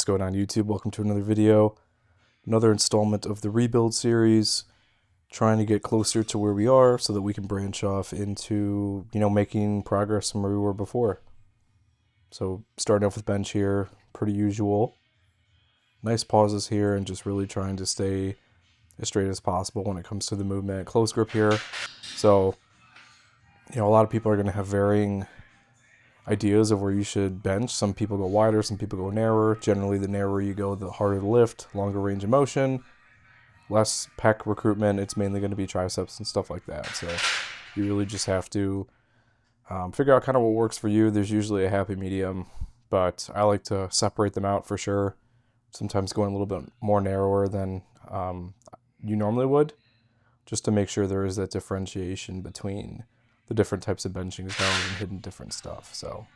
What's going on, YouTube? Welcome to another video, another installment of the rebuild series, trying to get closer to where we are so that we can branch off into, making progress from where we were before. So starting off with bench here, pretty usual. Nice pauses here and just really trying to stay as straight as possible when it comes to the movement. Close grip here. So, a lot of people are going to have varying ideas of where you should bench. Some people go wider, some people go narrower. Generally, the narrower you go, the harder the lift, longer range of motion, less pec recruitment. It's mainly going to be triceps and stuff like that. So you really just have to figure out kind of what works for you. There's usually a happy medium, but I like to separate them out for sure. Sometimes going a little bit more narrower than you normally would, just to make sure there is that differentiation between the different types of benching styles and hitting different stuff. So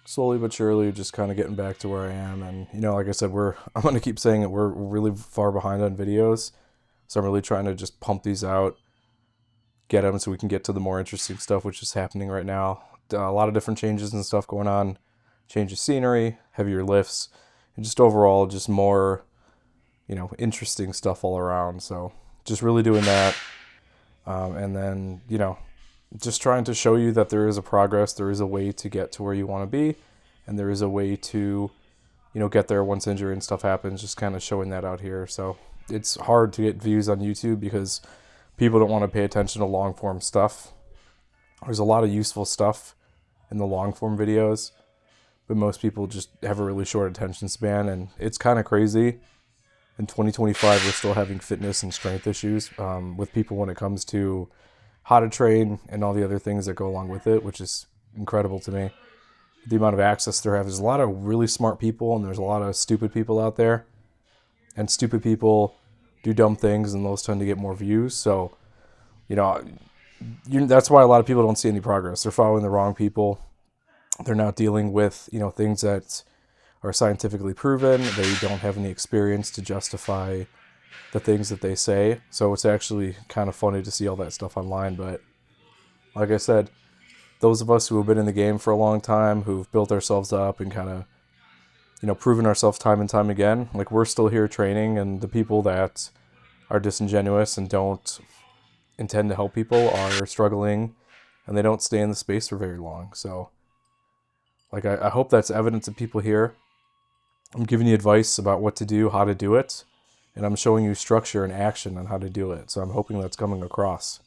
slowly but surely, just kind of getting back to where I am. And, like I said, I'm going to keep saying it, we're really far behind on videos. So I'm really trying to just pump these out, get them so we can get to the more interesting stuff, which is happening right now. A lot of different changes and stuff going on. Change of scenery, heavier lifts, and just overall just more, interesting stuff all around. So just really doing that. And then, just trying to show you that there is a progress, there is a way to get to where you want to be, and there is a way to, get there once injury and stuff happens, just kind of showing that out here. So it's hard to get views on YouTube because people don't want to pay attention to long form stuff. There's a lot of useful stuff in the long form videos, but most people just have a really short attention span, and it's kind of crazy. In 2025, we're still having fitness and strength issues with people when it comes to how to train and all the other things that go along with it, which is incredible to me. The amount of access they have. There's a lot of really smart people, and there's a lot of stupid people out there. And stupid people do dumb things, and those tend to get more views. So, that's why a lot of people don't see any progress. They're following the wrong people. They're not dealing with, things that are scientifically proven. They don't have any experience to justify the things that they say. So it's actually kind of funny to see all that stuff online. But like I said, those of us who have been in the game for a long time, who've built ourselves up and kind of, proven ourselves time and time again, like we're still here training, and the people that are disingenuous and don't intend to help people are struggling, and they don't stay in the space for very long. So like I hope that's evident to people here. I'm giving you advice about what to do, how to do it, and I'm showing you structure and action on how to do it. So I'm hoping that's coming across.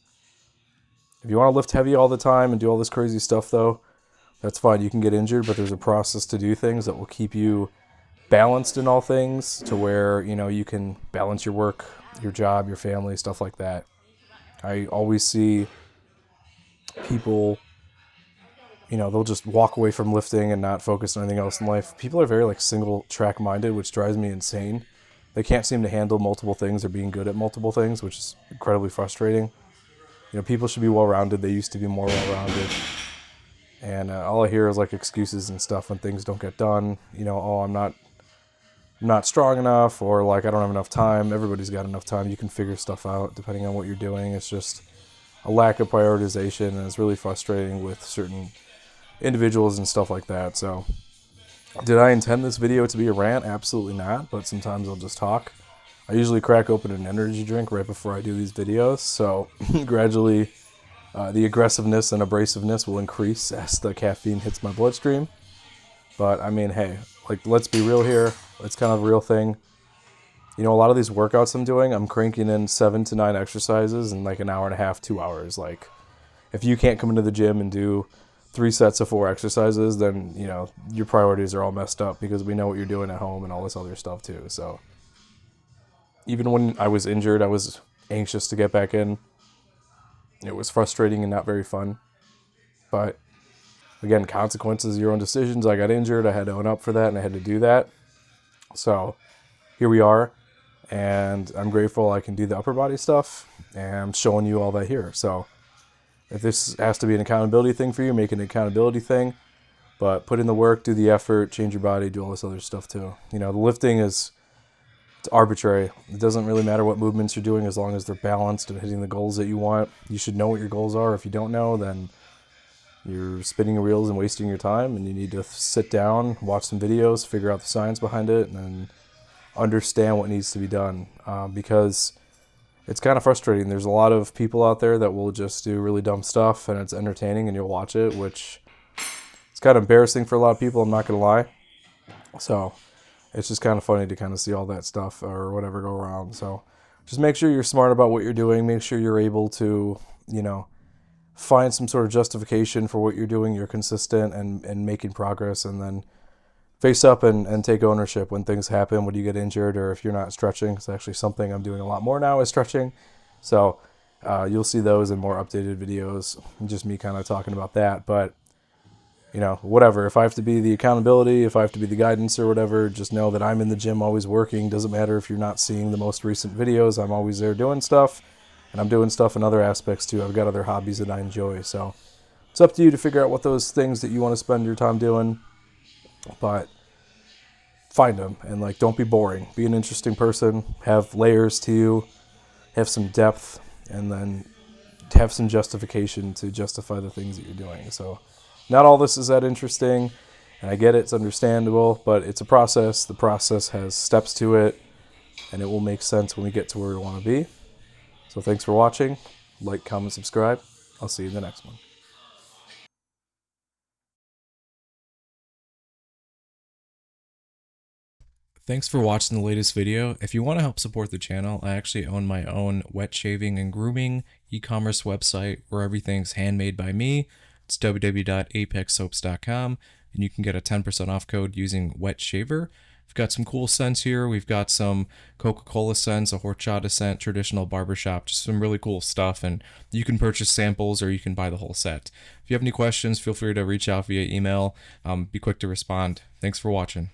If you want to lift heavy all the time and do all this crazy stuff, though, that's fine. You can get injured, but there's a process to do things that will keep you balanced in all things to where, you can balance your work, your job, your family, stuff like that. I always see people, they'll just walk away from lifting and not focus on anything else in life. People are very single track minded, which drives me insane. They can't seem to handle multiple things or being good at multiple things, which is incredibly frustrating. People should be well-rounded. They used to be more well-rounded. And all I hear is excuses and stuff when things don't get done. Oh, I'm not strong enough, or I don't have enough time. Everybody's got enough time. You can figure stuff out depending on what you're doing. It's just a lack of prioritization, and it's really frustrating with certain individuals and stuff like that. So did I intend this video to be a rant? Absolutely not, but sometimes I'll just talk. I usually crack open an energy drink right before I do these videos, so gradually the aggressiveness and abrasiveness will increase as the caffeine hits my bloodstream. But I mean, hey, let's be real here. It's kind of a real thing. A lot of these workouts I'm doing, I'm cranking in 7 to 9 exercises in an hour and a half, 2 hours. If you can't come into the gym and do 3 sets of 4 exercises, then, your priorities are all messed up, because we know what you're doing at home and all this other stuff too. So even when I was injured, I was anxious to get back in. It was frustrating and not very fun. But again, consequences of your own decisions. I got injured. I had to own up for that, and I had to do that. So here we are, and I'm grateful I can do the upper body stuff, and I'm showing you all that here. So if this has to be an accountability thing for you, make it an accountability thing. But put in the work, do the effort, change your body, do all this other stuff too. The lifting it's arbitrary. It doesn't really matter what movements you're doing as long as they're balanced and hitting the goals that you want. You should know what your goals are. If you don't know, then, you're spinning your wheels and wasting your time, and you need to sit down, watch some videos, figure out the science behind it, and then understand what needs to be done. Because it's kind of frustrating. There's a lot of people out there that will just do really dumb stuff, and it's entertaining, and you'll watch it, which it's kind of embarrassing for a lot of people, I'm not going to lie. So it's just kind of funny to kind of see all that stuff or whatever go around. So just make sure you're smart about what you're doing. Make sure you're able to, find some sort of justification for what you're doing. You're consistent and making progress, and then face up and take ownership when things happen, when you get injured or if you're not stretching. It's actually something I'm doing a lot more now is stretching. So you'll see those in more updated videos, just me kind of talking about that. But whatever, if I have to be the accountability, if I have to be the guidance or whatever, just know that I'm in the gym always working. Doesn't matter if you're not seeing the most recent videos, I'm always there doing stuff, and I'm doing stuff in other aspects too. I've got other hobbies that I enjoy. So it's up to you to figure out what those things that you want to spend your time doing, but find them, and don't be boring. Be an interesting person, have layers to you, have some depth, and then have some justification to justify the things that you're doing. So not all this is that interesting, and I get it, it's understandable, but it's a process. The process has steps to it, and it will make sense when we get to where we want to be. So thanks for watching. Like, comment, subscribe. I'll see you in the next one. Thanks for watching the latest video. If you want to help support the channel, I actually own my own wet shaving and grooming e-commerce website where everything's handmade by me. It's www.apexsoaps.com, and you can get a 10% off code using wet shaver. We've got some cool scents here. We've got some Coca-Cola scents, a horchata scent, traditional barbershop, just some really cool stuff. And you can purchase samples or you can buy the whole set. If you have any questions, feel free to reach out via email. Be quick to respond. Thanks for watching.